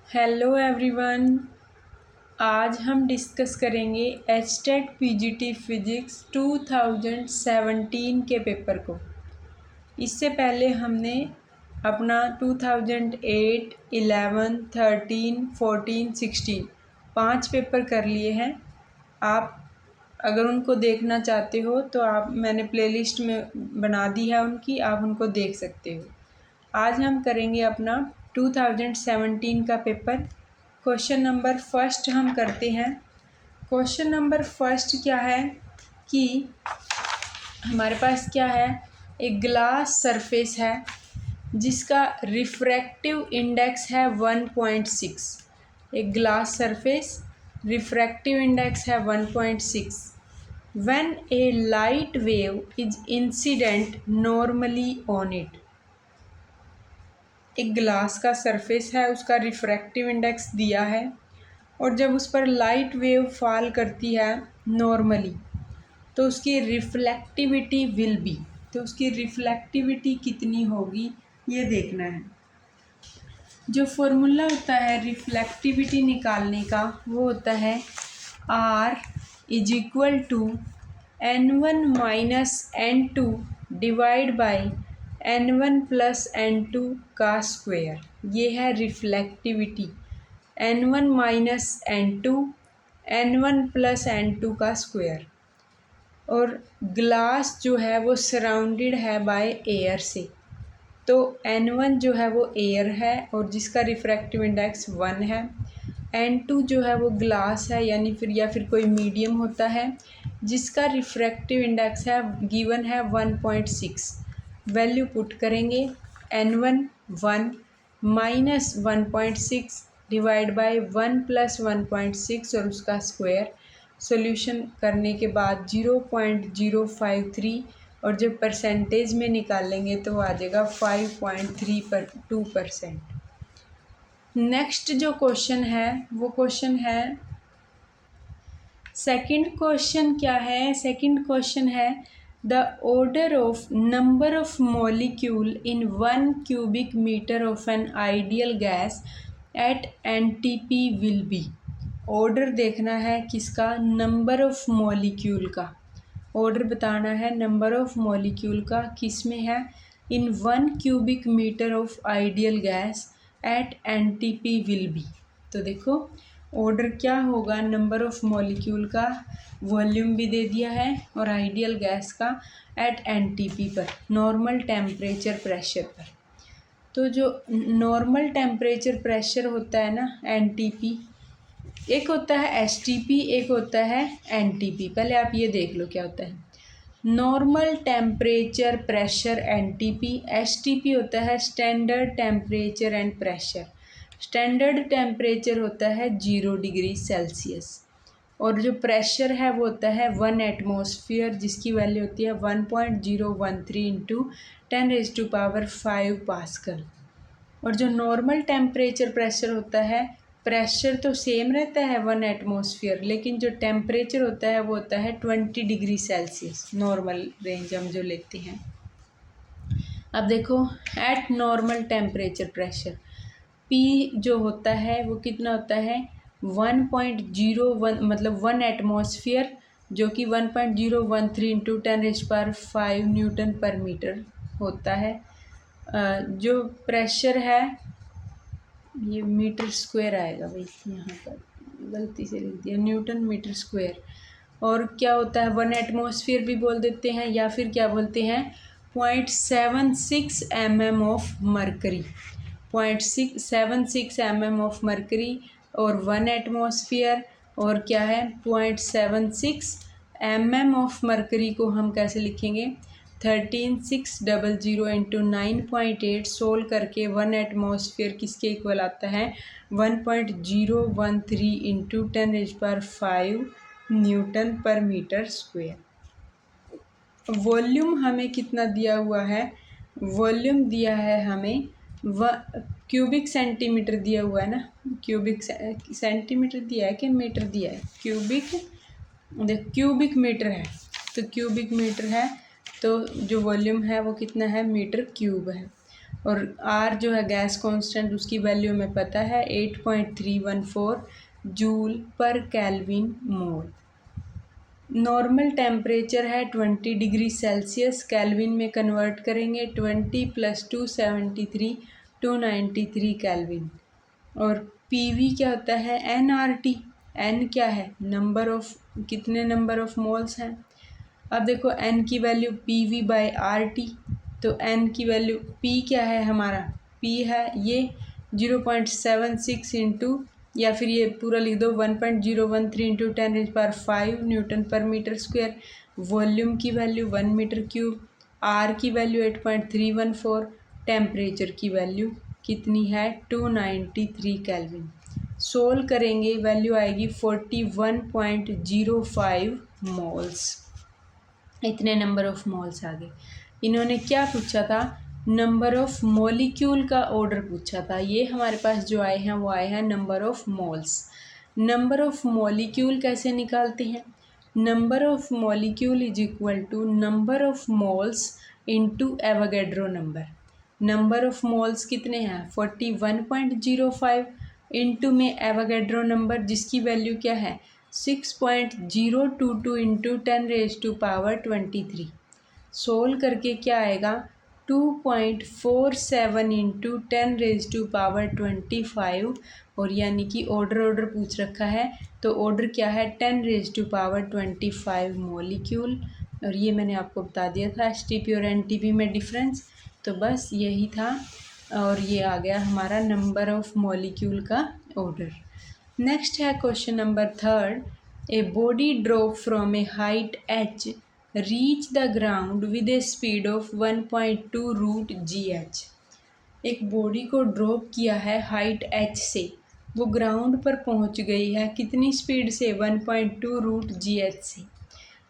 Hello everyone. आज हम discuss करेंगे एचटेट पीजीटी फिजिक्स 2017 के पेपर को। इससे पहले हमने अपना 2008, 11, 13, 14, 16 5 पेपर कर लिए हैं। आप अगर उनको देखना चाहते हो तो मैंने प्लेलिस्ट में बना दी है उनकी, आप उनको देख सकते हो। आज हम करेंगे अपना 2017 का पेपर। क्वेश्चन नंबर फर्स्ट हम करते हैं। क्वेश्चन नंबर फर्स्ट क्या है कि हमारे पास क्या है, एक ग्लास सरफेस है जिसका रिफ्रैक्टिव इंडेक्स है 1.6। एक ग्लास सरफेस रिफ्रैक्टिव इंडेक्स है 1.6। When A light wave is incident normally on it. एक ग्लास का सरफेस है, उसका रिफ्रैक्टिव इंडेक्स दिया है और जब उस पर लाइट वेव फॉल करती है नॉर्मली तो उसकी रिफ्लेक्टिविटी विल बी, तो उसकी रिफ्लेक्टिविटी कितनी होगी ये देखना है। जो फॉर्मूला होता है रिफ्लेक्टिविटी निकालने का वो होता है R is equal to N1 minus N2 divide by N1 plus N2 का स्क्वायर। ये है reflectivity. N1 minus N2, N1 plus N2 का स्क्वायर। और ग्लास जो है वो सराउंडेड है बाय एयर से, तो N1 जो है वो एयर है और जिसका रिफ्रैक्टिव इंडेक्स 1 है। N2 जो है वो ग्लास है यानी फिर कोई मीडियम होता है जिसका रिफ्रैक्टिव इंडेक्स है गिवन है 1.6। वैल्यू पुट करेंगे N1 1 minus 1.6 divide by 1 plus 1.6 और उसका स्क्वायर। सॉल्यूशन करने के बाद 0.053 और जब परसेंटेज में निकालेंगे तो आ जाएगा 5.32%। नेक्स्ट जो क्वेश्चन है वो क्वेश्चन है सेकंड क्वेश्चन क्या है। सेकंड क्वेश्चन है the order of number of molecule in 1 cubic metre of an ideal gas at NTP will be. Order देखना है किसका, नंबर ऑफ मॉलिक्यूल का। ऑर्डर बताना है नंबर ऑफ मॉलिक्यूल का किस में है, in 1 cubic metre of ideal gas at NTP will be. तो देखो ऑर्डर क्या होगा, नंबर ऑफ मॉलिक्यूल का, वॉल्यूम भी दे दिया है और आइडियल गैस का एट एनटीपी पर, नॉर्मल टेम्परेचर प्रेशर पर। तो जो नॉर्मल टेम्परेचर प्रेशर होता है ना एनटीपी, एक होता है एसटीपी, एक होता है एनटीपी। पहले आप ये देख लो क्या होता है। Normal temperature pressure NTP, STP होता है standard temperature and pressure. Standard temperature होता है 0 डिग्री सेल्सियस और जो प्रेशर है वो होता है 1 एटमॉस्फेयर जिसकी वैल्यू होती है 1.013 इंटू 10⁵ पास्कल। और जो नॉर्मल टेम्परेचर प्रेशर होता है, प्रेशर तो सेम रहता है 1 एटमॉस्फेयर, लेकिन जो टेम्परेचर होता है वो होता है 20 डिग्री सेल्सियस, नॉर्मल रेंज हम जो लेते हैं। अब देखो eight normal temperature pressure P जो होता है वो कितना होता है 1.01, मतलब 1 एटमॉस्फेयर जो कि 1.013 इंटू 10⁵ न्यूटन पर मीटर होता है। जो प्रेशर है ये मीटर स्क्वायर आएगा भाई, यहाँ पर गलती से लिख दिया, न्यूटन मीटर स्क्वायर। और क्या होता है 1 एटमॉस्फेयर भी बोल देते हैं या फिर क्या बोलते हैं 0.76 mm of mercury, 0.76 mm of mercury और 1 एटमॉस्फेयर। और क्या है 0.76 mm ऑफ मरकरी को हम कैसे लिखेंगे 13600 इंटू 9.8 सोल्व करके 1 एटमॉस्फेयर किसके इक्वल आता है 1.013 इंटू 10⁵ न्यूटन पर मीटर स्क्वायर। वॉल्यूम हमें कितना दिया हुआ है, वॉल्यूम दिया है हमें क्यूबिक सेंटीमीटर दिया हुआ है ना, क्यूबिक सेंटीमीटर दिया है कि मीटर दिया है, क्यूबिक मीटर है, तो क्यूबिक मीटर है तो जो वॉल्यूम है वो कितना है मीटर क्यूब है। और आर जो है गैस कांस्टेंट उसकी वैल्यू हमें पता है 8.314 जूल पर केल्विन मोल। नॉर्मल टेम्परेचर है 20 डिग्री सेल्सियस, केल्विन में कन्वर्ट करेंगे 20 + 273 293 केल्विन। और पीवी क्या होता है nRT। एन क्या है नंबर ऑफ, कितने नंबर ऑफ मोल्स हैं। अब देखो n की वैल्यू PV/RT, तो n की वैल्यू P क्या है हमारा, P है ये 0.76 इंटू, या फिर ये पूरा लिख दो 1.013 इंटू 10⁵ न्यूटन पर मीटर स्क्वायर। वॉल्यूम की वैल्यू 1 मीटर क्यूब, R की वैल्यू 8.314, टेम्परेचर की वैल्यू कितनी है 293 केल्विन। सोल्व करेंगे वैल्यू आएगी 41.05 मोल्स। इतने नंबर ऑफ मोल्स आ गए। इन्होंने क्या पूछा था, नंबर ऑफ मॉलिक्यूल का ऑर्डर पूछा था। ये हमारे पास जो आए हैं वो आए हैं number of moles. Number of molecule कैसे निकालते हैं, number of molecule is equal to number of moles into Avogadro number. Number of moles कितने हैं 41.05 इंटू में एवोगैड्रो नंबर जिसकी वैल्यू क्या है 6.022 इंटू 10⁻23। सोल्व करके क्या आएगा 2.47 इंटू 10⁻25, और यानी कि ऑर्डर पूछ रखा है तो ऑर्डर क्या है 10⁻25 मॉलिक्यूल। और ये मैंने आपको बता दिया था एसटीपी और एनटीपी में डिफरेंस, तो बस यही था। और ये आ गया हमारा नंबर ऑफ मॉलिक्यूल का ऑर्डर। नेक्स्ट है question number 3। A body drop from a height h reach the ground with a speed of 1.2 root GH। एक बॉडी को ड्रॉप किया है हाइट h से, वो ग्राउंड पर पहुंच गई है कितनी स्पीड से 1.2 रूट GH से।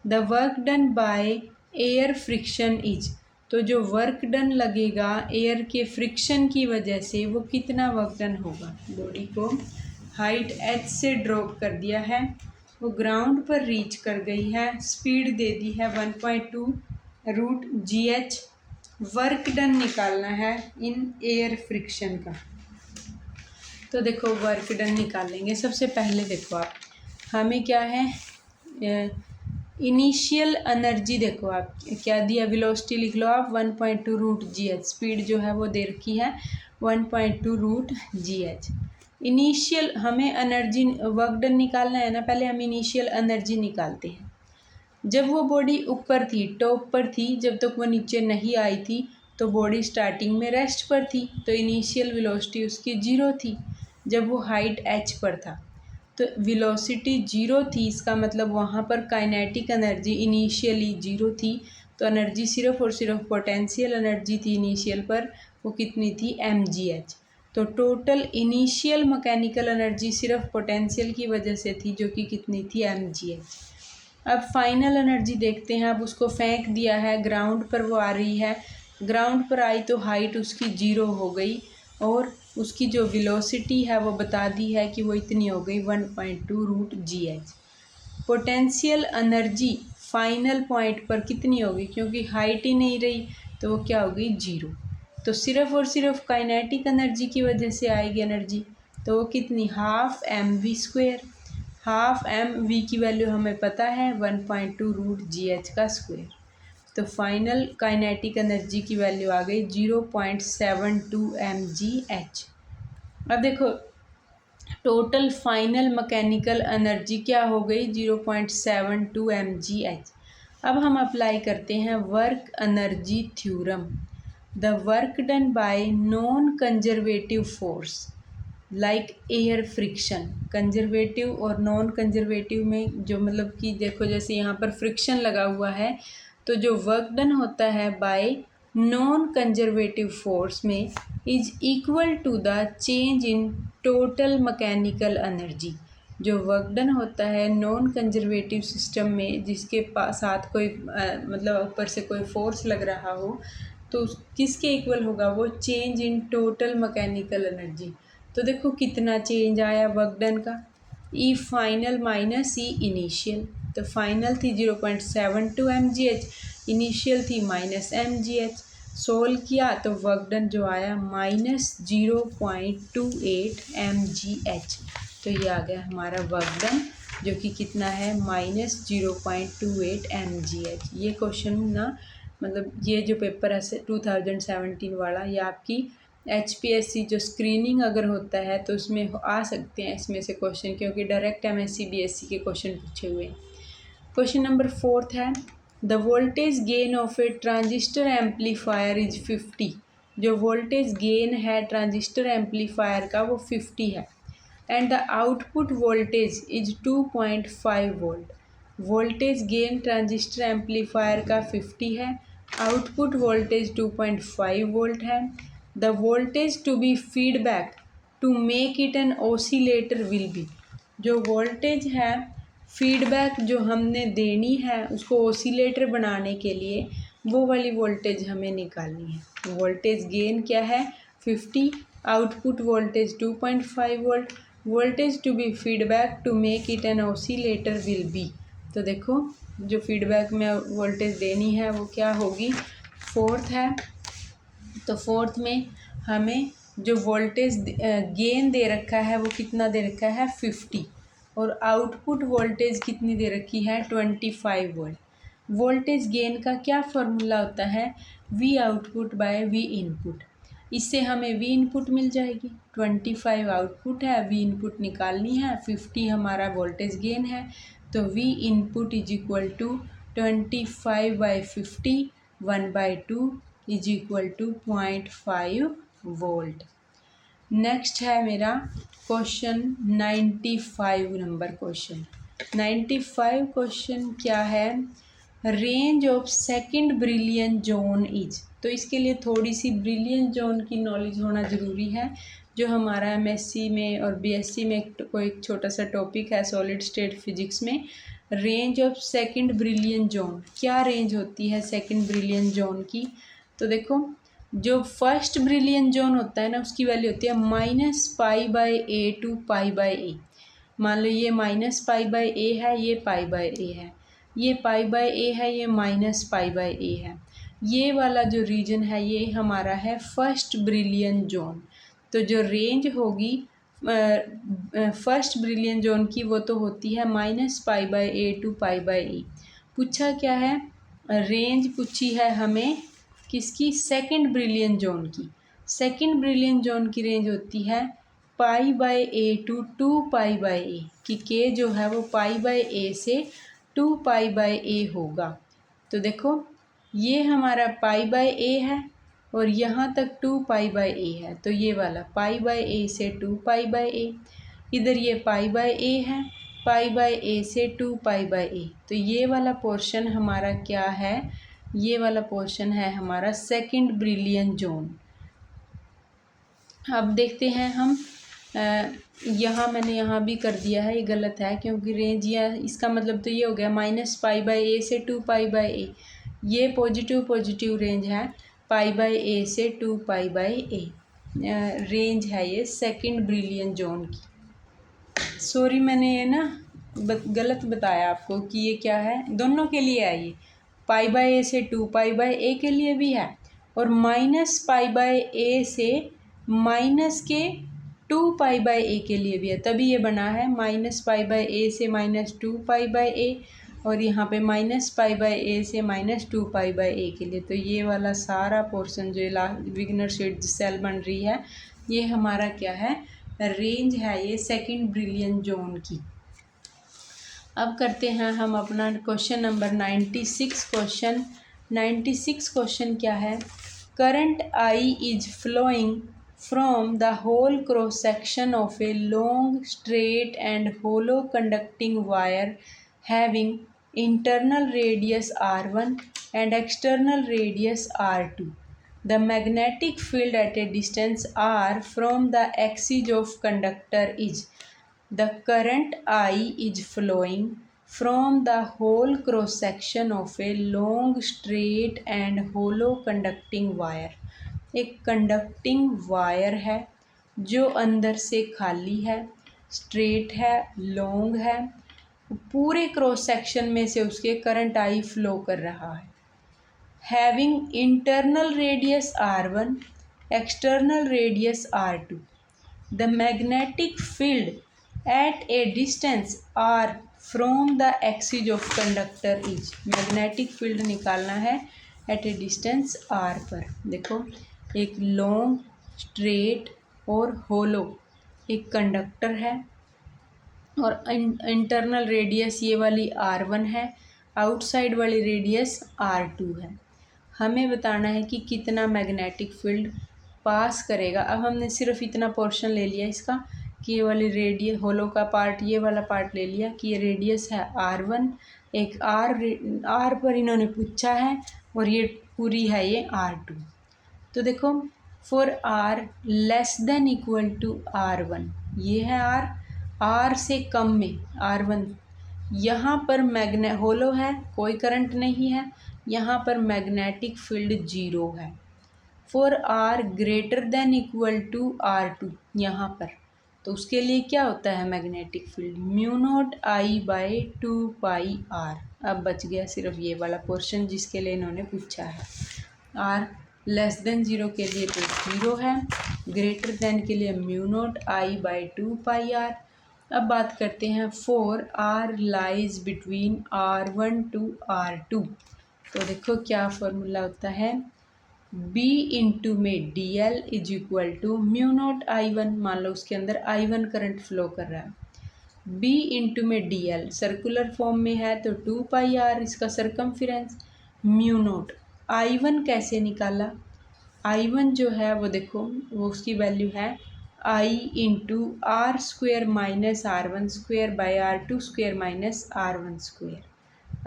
The work done by air friction is, तो जो वर्क डन लगेगा एयर के फ्रिक्शन की वजह से वो कितना वर्क डन होगा। बॉडी को हाइट h से ड्रॉप कर दिया है, वो ग्राउंड पर रीच कर गई है, स्पीड दे दी है 1.2 रूट GH। वर्क डन निकालना है इन एयर फ्रिक्शन का। तो देखो वर्क डन निकालेंगे। सबसे पहले देखो आप, हमें क्या है इनिशियल एनर्जी, देखो आप क्या दिया, वेलोसिटी लिख लो आप 1.2 रूट GH। स्पीड जो है वो दे रखी है 1.2 रूट GH। इनिशियल हमें एनर्जी वर्क डन निकालना है ना, पहले हम इनिशियल एनर्जी निकालते हैं। जब वो बॉडी ऊपर थी, टॉप पर थी, जब तक वो नीचे नहीं आई थी तो बॉडी स्टार्टिंग में रेस्ट पर थी, तो इनिशियल वेलोसिटी उसकी 0 थी। जब वो हाइट h पर था तो वेलोसिटी 0 थी, इसका मतलब वहाँ पर काइनेटिक एनर्जी इनिशियली 0 थी। तो एनर्जी सिर्फ और सिर्फ पोटेंशियल एनर्जी थी इनिशियल पर, वो कितनी थी mgh। तो टोटल इनिशियल मैकेनिकल एनर्जी सिर्फ पोटेंशियल की वजह से थी, जो कि कितनी थी mgh। अब फाइनल एनर्जी देखते हैं। अब उसको फेंक दिया है, ग्राउंड पर वो आ रही है, ग्राउंड पर आई तो हाइट उसकी 0 हो गई, और उसकी जो वेलोसिटी है वो बता दी है कि वो इतनी हो गई 1.2 root GH। Potential energy final point पर कितनी होगी, क्योंकि हाइट ही नहीं रही तो वो क्या होगी 0। तो सिर्फ और सिर्फ काइनेटिक एनर्जी की वजह से आएगी एनर्जी, तो वो कितनी हाफ mv²। हाफ mv की वैल्यू हमें पता है 1.2 रूट GH का स्क्वायर। तो फाइनल काइनेटिक एनर्जी की वैल्यू आ गई 0.72 mgh। अब देखो टोटल फाइनल मैकेनिकल एनर्जी क्या हो गई 0.72 mgh। अब हम अप्लाई करते हैं work energy theorem. The work done by non conservative force like air friction. Conservative और नॉन कंजर्वेटिव में जो मतलब कि देखो जैसे यहाँ पर फ्रिक्शन लगा हुआ है, तो जो वर्क डन होता है बाय नॉन कंजर्वेटिव फोर्स में is equal to the change in total mechanical energy. जो वर्क डन होता है नॉन कंजर्वेटिव सिस्टम में, जिसके साथ कोई मतलब ऊपर से कोई फोर्स लग रहा हो, तो किसके इक्वल होगा वो change in total mechanical energy. तो देखो कितना चेंज आया वर्क डन का, ई फाइनल माइनस ई इनिशियल। तो फाइनल थी 0.72 mgh, इनिशियल थी -mgh। सोल्व किया तो वर्क डन जो आया -0.28 mgh। तो ये आ गया हमारा वर्क डन जो कि कितना है -0.28 mgh। ये क्वेश्चन ना मतलब ये जो पेपर है 2017 वाला, ये आपकी HPSC जो स्क्रीनिंग अगर होता है तो उसमें आ सकते हैं इसमें से क्वेश्चन, क्योंकि डायरेक्ट MSc BSc के क्वेश्चन पूछे हुए हैं। क्वेश्चन नंबर 4 है the voltage gain of a transistor amplifier is 50। जो वोल्टेज गेन है ट्रांजिस्टर एम्पलीफायर का वो 50 है। And the output voltage is 2.5 volt. Voltage gain transistor amplifier का 50 है, आउटपुट वोल्टेज 2.5 वोल्ट है। The voltage to be feedback to make it an oscillator will be. जो voltage है फीडबैक जो हमने देनी है उसको ओसिलेटर बनाने के लिए, वो वाली वोल्टेज हमें निकालनी है। वोल्टेज गेन क्या है 50, output voltage 2.5 volt, voltage to be feedback to make it an oscillator will be. तो देखो जो फीडबैक में वोल्टेज देनी है वो क्या होगी, फोर्थ है। तो फोर्थ में हमें जो वोल्टेज गेन दे रखा है वो कितना दे रखा है 50, और आउटपुट वोल्टेज कितनी दे रखी है 25 वोल्ट। वोल्टेज गेन का क्या फॉर्मूला होता है, we output by we input. इससे हमें वी इनपुट मिल जाएगी, 25 आउटपुट है, वी इनपुट निकालनी है, 50 हमारा वोल्टेज गेन है। तो V input is equal to 25/50 1/2 is equal to 0.5 volt. Next है मेरा क्वेश्चन 95 नंबर क्वेश्चन। 95 क्वेश्चन क्या है, range of second brilliant zone is. तो इसके लिए थोड़ी सी ब्रिलियन जोन की नॉलेज होना ज़रूरी है, जो हमारा MSc में और BSc में कोई छोटा सा टॉपिक है सॉलिड स्टेट फिजिक्स में। Range of second brilliant zone, क्या रेंज होती है सेकंड ब्रिलियन जोन की। तो देखो जो फर्स्ट ब्रिलियन जोन होता है ना उसकी वैल्यू होती है -π/a टू π/a। मान लो ये -π/a है, ये π/a है, ये π/a है, ये -π/a है। ये वाला जो रीजन है ये हमारा है फर्स्ट ब्रिलियन जोन। तो जो रेंज होगी फर्स्ट ब्रिलियन जोन की वो तो होती है -π/a टू π/a। पूछा क्या है, रेंज पूछी है हमें किसकी, सेकंड ब्रिलियन जोन की। सेकंड ब्रिलियन जोन की रेंज होती है π/a टू 2π/a कि के जो है वो π/a से 2π/a होगा। तो देखो ये हमारा π/a है और यहाँ तक 2π/a है, तो ये वाला π/a से 2π/a, इधर ये π/a है, π/a से 2π/a। तो ये वाला पोर्शन हमारा क्या है, ये वाला पोर्शन है हमारा सेकंड ब्रिलियन जोन। अब देखते हैं हम यहाँ मैंने यहाँ भी कर दिया है, ये गलत है क्योंकि रेंज या इसका मतलब तो ये हो गया -π/a से 2π/a। ये पॉजिटिव रेंज है π/a से 2π/a रेंज है ये सेकंड ब्रिलियन जोन की। सॉरी मैंने ये ना गलत बताया आपको कि ये क्या है, दोनों के लिए है ये, π/a से 2π/a के लिए भी है और -π/a से -2π/a के लिए भी है, तभी ये बना है -π/a से -2π/a और यहाँ पे -π/a से -2π/a के लिए। तो ये वाला सारा पोर्शन जो विग्नर शेड सेल बन रही है ये हमारा क्या है, रेंज है ये सेकंड ब्रिलियन जोन की। अब करते हैं हम अपना क्वेश्चन नंबर 96 क्वेश्चन। 96 क्वेश्चन क्या है, current I is flowing from the whole cross section of a long straight and hollow conducting wire having internal radius R1 and external radius R2. The magnetic field at a distance R from the axis of conductor is. The current I is flowing from the whole cross section of a long straight and hollow conducting wire. एक conducting wire है जो अंदर से खाली है, straight है, long है, पूरे क्रॉस सेक्शन में से उसके करंट आई फ्लो कर रहा है। having internal radius r1, external radius r2. The magnetic field at a distance r from the axis of conductor is, magnetic field निकालना है एट ए डिस्टेंस r पर। देखो एक लॉन्ग स्ट्रेट और होलो एक कंडक्टर है और इंटरनल रेडियस ये वाली r1 है, आउटसाइड वाली रेडियस r2 है। हमें बताना है कि कितना मैग्नेटिक फील्ड पास करेगा। अब हमने सिर्फ इतना पोर्शन ले लिया इसका कि ये वाली रेडियस होलो का पार्ट, ये वाला पार्ट ले लिया कि ये रेडियस है r1, एक r पर इन्होंने पूछा है और ये पूरी है ये r2। तो देखो for r less than equal to r1, ये है r से कम में r1, यहाँ पर होलो है, कोई करंट नहीं है, यहाँ पर मैग्नेटिक फील्ड 0 है। For r greater than equal to r2, यहाँ पर तो उसके लिए क्या होता है magnetic field, mu nought I by 2 pi r। अब बच गया सिर्फ ये वाला पोर्शन जिसके लिए इन्होंने पूछा है। r लेस देन 0 के लिए तो 0 है, ग्रेटर देन के लिए mu nought I by 2 pi r। अब बात करते हैं for r lies between r1 to r2। तो देखो क्या फॉर्मूला होता है, b इंटू में D L is equal to mu nought I1, मान लो उसके अंदर I1 करंट फ्लो कर रहा है, b इंटू में डी एल सर्कुलर फॉर्म में है तो 2 पाई r इसका सरकमफिरेंस, म्यू नॉट I1 कैसे निकाला, I1 जो है वो देखो वो उसकी वैल्यू है I into R square minus r1 square by r2 square minus r1 square.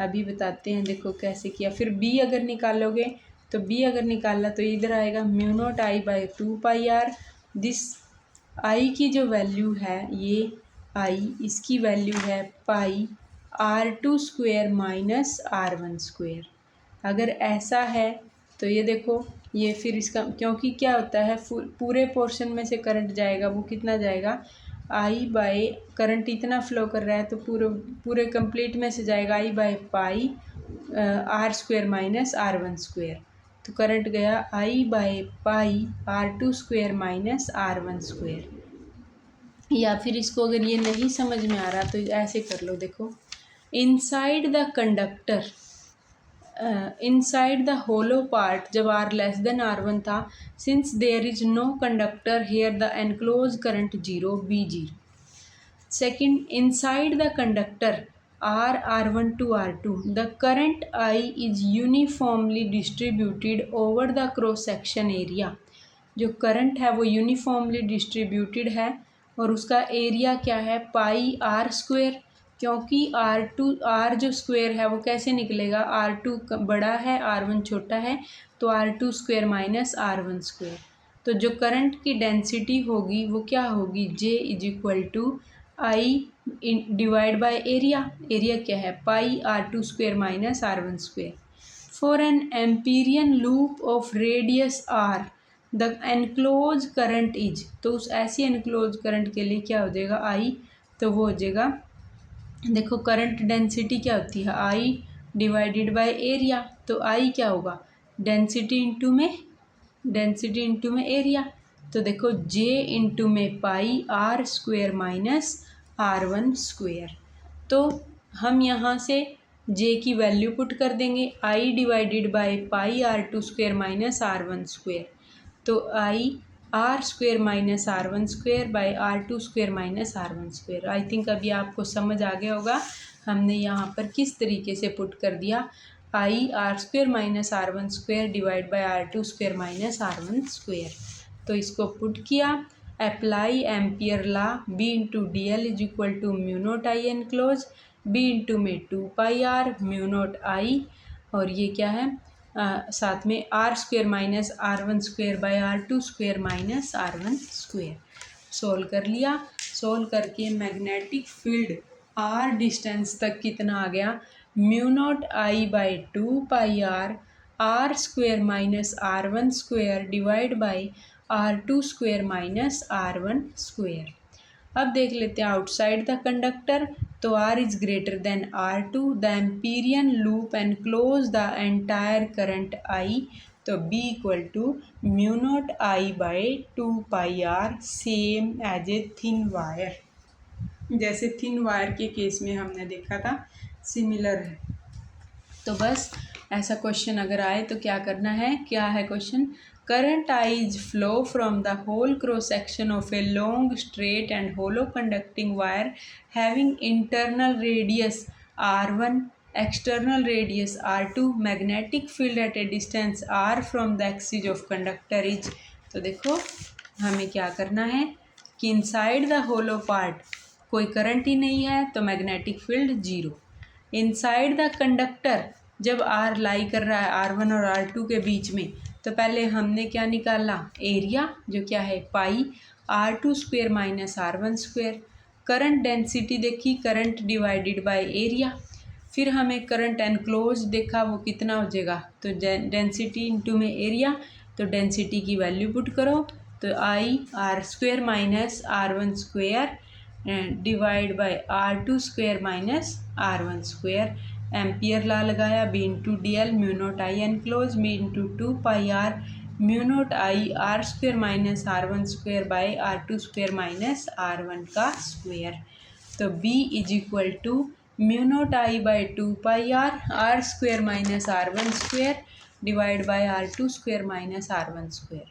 अभी बताते हैं देखो कैसे किया। फिर b अगर निकालोगे तो b अगर निकाला तो इधर आएगा mu nought I by 2 pi r। This I की जो वैल्यू है ये I, इसकी वैल्यू है pi r2 square minus r1 square. अगर ऐसा है तो ये देखो ये फिर इसका, क्योंकि क्या होता है पूरे पोर्शन में से करंट जाएगा, वो कितना जाएगा I बाई, करंट इतना फ्लो कर रहा है तो पूरे कंप्लीट में से जाएगा I by pi r square minus r1 square. तो करंट गया I by pi r2 square minus r1 square. या फिर इसको अगर ये नहीं समझ में आ रहा तो ऐसे कर लो, देखो inside the conductor, inside the hollow part जब r लेस देन r1 था, since there is no conductor here the enclose current 0 b0। Second, inside the conductor r1 to r2 the current I is uniformly distributed over the cross section area. जो current है वो uniformly distributed है और उसका area क्या है पाई r square, क्योंकि r जो स्क्वेयर है वो कैसे निकलेगा, r2 बड़ा है r1 छोटा है तो r2 square minus r1 square. तो जो करंट की डेंसिटी होगी वो क्या होगी, J is equal to I divide by area. Area क्या है pi r2 square minus r1 square. For an amperian loop of radius r the enclose current is, तो उस ऐसी एनक्लोज करंट के लिए क्या हो जाएगा I, तो वो हो जाएगा, देखो करंट डेंसिटी क्या होती है I डिवाइडेड बाय एरिया, तो I क्या होगा डेंसिटी इंटू में एरिया। तो देखो J इंटू में पाई r square minus r1 square. तो हम यहाँ से J की वैल्यू पुट कर देंगे I divided by pi r2 square minus r1 square. तो I r square minus r1 square by r2 square minus r1 square. I think अभी आपको समझ आ गया होगा हमने यहाँ पर किस तरीके से पुट कर दिया I r square minus r1 square divide by r2 square minus r1 square. तो इसको पुट किया, apply ampere law, b into D L is equal to mu note I enclose, b into में 2 pi r mu note I, और ये क्या है साथ में r square minus r1 square by r2 square minus r1 square. Solve कर लिया। Solve करके मैग्नेटिक फील्ड r डिस्टेंस तक कितना आ गया, mu nought I by 2 pi r square minus r1 square divide by r2 square minus r1 square. अब देख लेते हैं आउटसाइड द कंडक्टर, तो R is greater than R2, the amperian loop enclose the entire current I, तो B equal to mu nought I by 2πr, same as a thin wire. जैसे thin wire के case में हमने देखा था, similar है। तो बस ऐसा क्वेश्चन अगर आए तो क्या करना है, क्या है question, current I is flow from the whole cross section of a long straight and hollow conducting wire having internal radius R1, external radius R2, magnetic field at a distance R from the axis of conductor is। तो देखो हमें क्या करना है कि inside the hollow part कोई current ही नहीं है तो magnetic field zero. Inside the conductor जब R लाई कर रहा है R1 और R2 के बीच में, तो पहले हमने क्या निकाला, एरिया, जो क्या है pi R2 square minus R1 square. Current density देखी, करंट डिवाइडेड बाय एरिया। फिर हमें करंट एनक्लोज देखा, वो कितना हो जाएगा, तो डेंसिटी इंटू में एरिया, तो डेंसिटी की वैल्यू पुट करो, तो I R square minus R1 square divide by R2 square minus R1 square. Ampere law लगाया, B into D l mu naught I enclose मी into 2πr mu naught I R square minus R1 square by R2 square minus R1 का square. तो B is equal to mu naught I by 2πr R square minus R1 square divide by R2 square minus R1 square.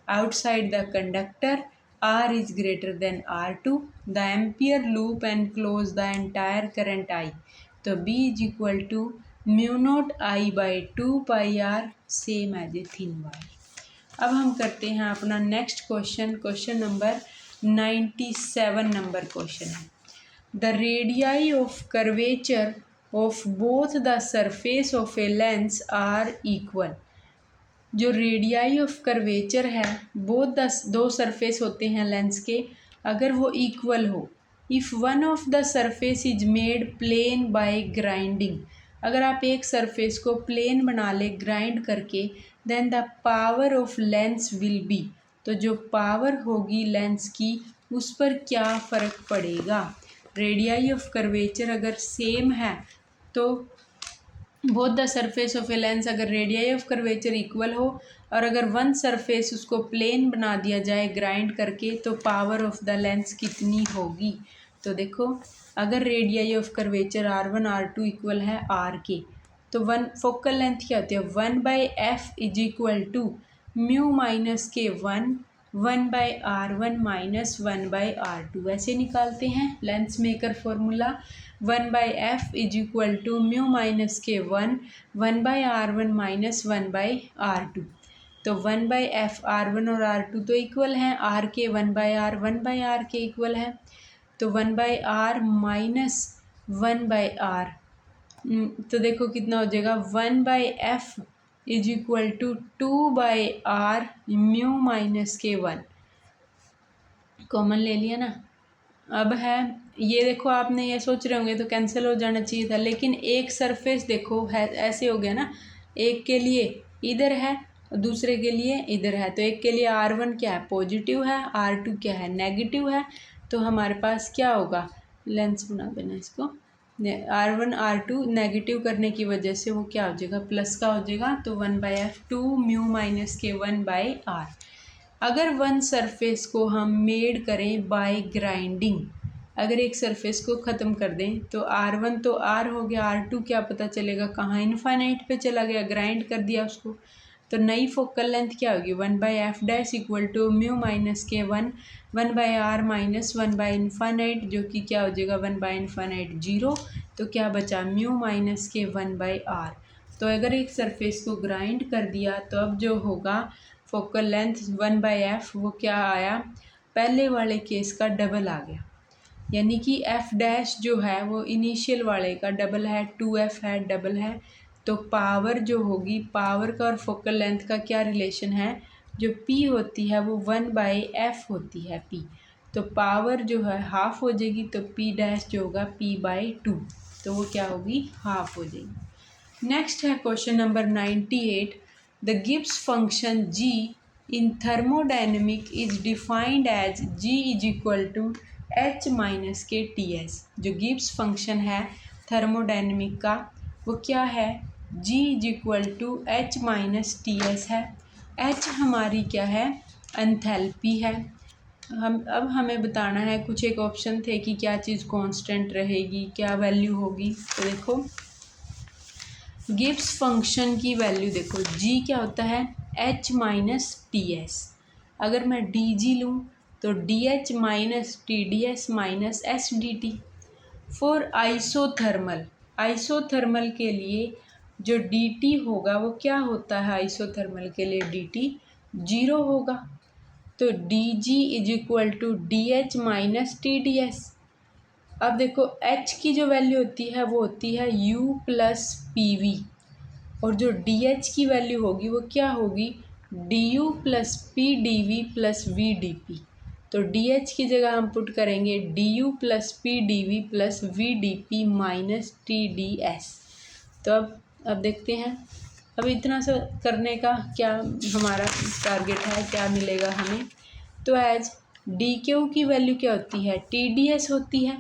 Outside the conductor, R is greater than R2, the ampere loop enclose the entire current I, तो B is equal to mu note I by 2πr, same as a thin wire. अब हम करते हैं अपना next question, question number 97 number question है। The radii of curvature of both the surface of a lens are equal. जो radii of curvature है, both दो surface होते हैं लेंस के, अगर वो इक्वल हो, if one of the surface is made plane by grinding, अगर आप एक सरफेस को प्लेन बना ले ग्राइंड करके, then the power of lens will be, तो जो पावर होगी लेंस की उस पर क्या फ़र्क पड़ेगा। रेडियाई ऑफ कर्वेचर अगर सेम है तो both the surface of a lens, अगर रेडियाई ऑफ कर्वेचर इक्वल हो और अगर वन सरफेस उसको प्लेन बना दिया जाए ग्राइंड करके, तो पावर ऑफ द लेंस कितनी होगी। तो देखो अगर radii of curvature R1 R2 equal है R के, तो वन फोकल लेंथ क्या होती है, 1/f is equal to mu minus के 1/r1 माइनस 1/r2, ऐसे निकालते हैं lens maker formula. 1/f is equal to mu minus के 1/r1 माइनस 1/r2, तो 1/f R1 और R2 तो इक्वल हैं, R के 1/r के इक्वल है, तो 1/r माइनस 1/r, तो देखो कितना हो जाएगा, 1/f is equal to 2/r mu minus के 1, कॉमन ले लिया ना। अब है ये देखो, आपने ये सोच रहे होंगे तो कैंसिल हो जाना चाहिए था, लेकिन एक सरफेस देखो है ऐसे हो गया ना, एक के लिए इधर है और दूसरे के लिए इधर है, तो एक के लिए R1 क्या है पॉजिटिव है, R2 क्या है नेगेटिव है, तो हमारे पास क्या होगा, लेंस बना देना इसको, R1 R2 नेगेटिव करने की वजह से वो क्या हो जाएगा, प्लस का हो जाएगा, तो 1/f 2 म्यू माइनस के 1/r। अगर वन सरफेस को हम मेड करें बाय ग्राइंडिंग, अगर एक सरफेस को ख़त्म कर दें तो R1 तो R हो गया, R2 क्या पता चलेगा कहाँ, इन्फाइनाइट पे चला गया, ग्राइंड कर दिया उसको, तो नई फोकल लेंथ क्या होगी, 1/f dash equal to mu minus के 1/r माइनस 1/इन्फाइनाइट, जो कि क्या हो जाएगा 1/इन्फाइनाइट 0, तो क्या बचा म्यू माइनस के 1/r। तो अगर एक सरफेस को ग्राइंड कर दिया तो अब जो होगा फोकल लेंथ 1/f वो क्या आया, पहले वाले केस का डबल आ गया, यानी कि f डैश जो है वो इनिशियल वाले का डबल है, 2f है डबल है, तो पावर जो होगी, पावर का और फोकल लेंथ का क्या रिलेशन है, जो p होती है वो 1/f होती है p, तो पावर जो है हाफ हो जाएगी, तो p डैश जो होगा p/2, तो वो क्या होगी हाफ हो जाएगी। नेक्स्ट है question number 98, the Gibbs function g in thermodynamic is defined as g is equal to H minus के टी एस। जो गिब्स फंक्शन है थर्मोडायनेमिक का वो क्या है, G is equal to H minus T S है। H हमारी क्या है, एंथैल्पी है। अब हमें बताना है, कुछ एक ऑप्शन थे कि क्या चीज़ कांस्टेंट रहेगी, क्या वैल्यू होगी। तो देखो गिब्स फंक्शन की वैल्यू देखो, जी क्या होता है, एच माइनस टी एस। अगर मैं डी जी लूँ तो डी H minus T D S minus S D T. For isothermal, isothermal के लिए जो डी टी होगा वो क्या होता है, आइसोथर्मल के लिए डी टी जीरो होगा। तो D G is equal to D H minus T D S. अब देखो एच की जो वैल्यू होती है वो होती है यू प्लस पी वी, और जो डी एच की वैल्यू होगी वो क्या होगी, D U plus P D V plus V D P. तो डी एच की जगह हम पुट करेंगे D U plus P D V plus V D P minus T D S. तो अब देखते हैं, अब इतना सा करने का क्या हमारा टारगेट है, क्या मिलेगा हमें। तो एज डी क्यू की वैल्यू क्या होती है, टी डी एस होती है।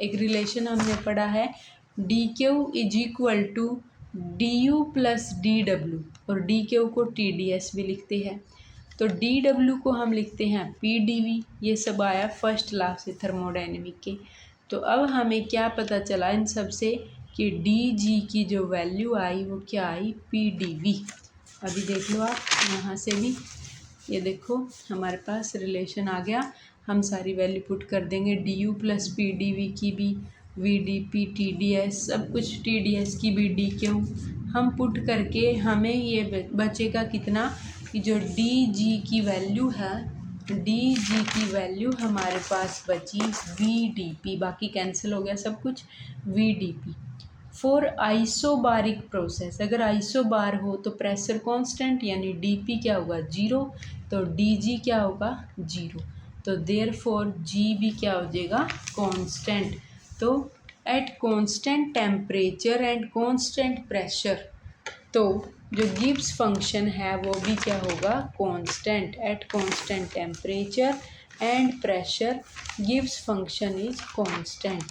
एक रिलेशन हमने पढ़ा है, D Q is equal to D U plus D W, और डी क्यू को टी डी एस भी लिखते हैं। तो डी डब्ल्यू को हम लिखते हैं पी डी वी। ये सब आया फर्स्ट लॉ से थर्मोडायनेमिक के। तो अब हमें क्या पता चला इन सब से कि डी जी की जो वैल्यू आई वो क्या आई, पी डी वी। अभी देख लो आप यहाँ से भी, ये देखो हमारे पास रिलेशन आ गया। हम सारी वैल्यू पुट कर देंगे, D U plus P D V की भी, V D P T D S सब कुछ, टी डी एस की भी डी क्यू हम पुट करके हमें ये बचेगा कितना, कि जो डी जी की वैल्यू है, डी जी की वैल्यू हमारे पास बची वी डी पी, बाकी कैंसिल हो गया सब कुछ, V D P. For isobaric process, अगर आइसोबार हो तो प्रेशर कांस्टेंट यानी डीपी क्या होगा, जीरो। तो डीजी क्या होगा, जीरो। तो देयरफॉर जी भी क्या हो जाएगा, कांस्टेंट। तो at constant temperature and constant pressure, तो जो गिब्स फंक्शन है वो भी क्या होगा, constant. At constant temperature and pressure Gibbs function is constant.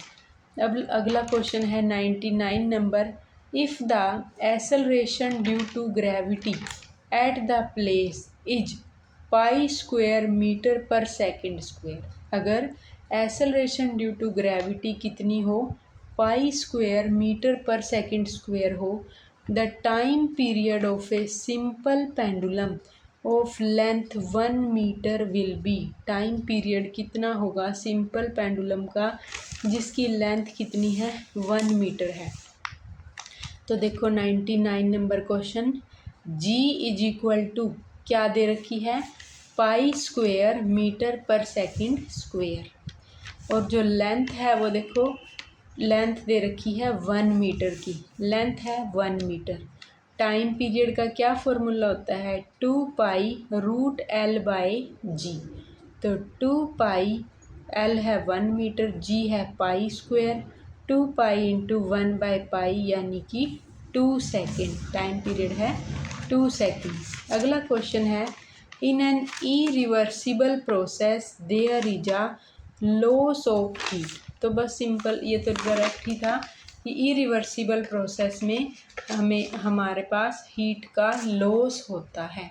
अब अगला क्वेश्चन है 99 number, if the acceleration due to gravity at the place is pi square metre per second square. अगर एक्सेलरेशन ड्यू टू ग्रेविटी कितनी हो, pi square metre per second square हो, the time period of a simple pendulum of length 1 metre will be. Time period कितना होगा simple pendulum का जिसकी length कितनी है, 1 मीटर है। तो देखो 99 number question, G is equal to क्या दे रखी है, pi square metre per second square, और जो लेंथ है वो देखो लेंथ दे रखी है 1 मीटर की, लेंथ है 1 मीटर। टाइम पीरियड का क्या फॉर्मूला होता है, 2 पाई रूट एल बाई जी। तो 2 पाई एल है 1 मीटर, जी है pi square, 2 pi into 1 by pi यानी कि 2 सेकेंड। टाइम पीरियड है 2 सेकेंड। अगला क्वेश्चन है, in an irreversible process there is a loss of heat. तो बस सिंपल ये तो डायरेक्ट ही था कि इरिवर्सिबल प्रोसेस में हमारे पास हीट का लॉस होता है।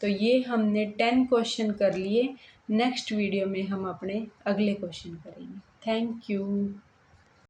तो ये हमने 10 क्वेश्चन कर लिए। नेक्स्ट वीडियो में हम अपने अगले क्वेश्चन करेंगे। Thank you.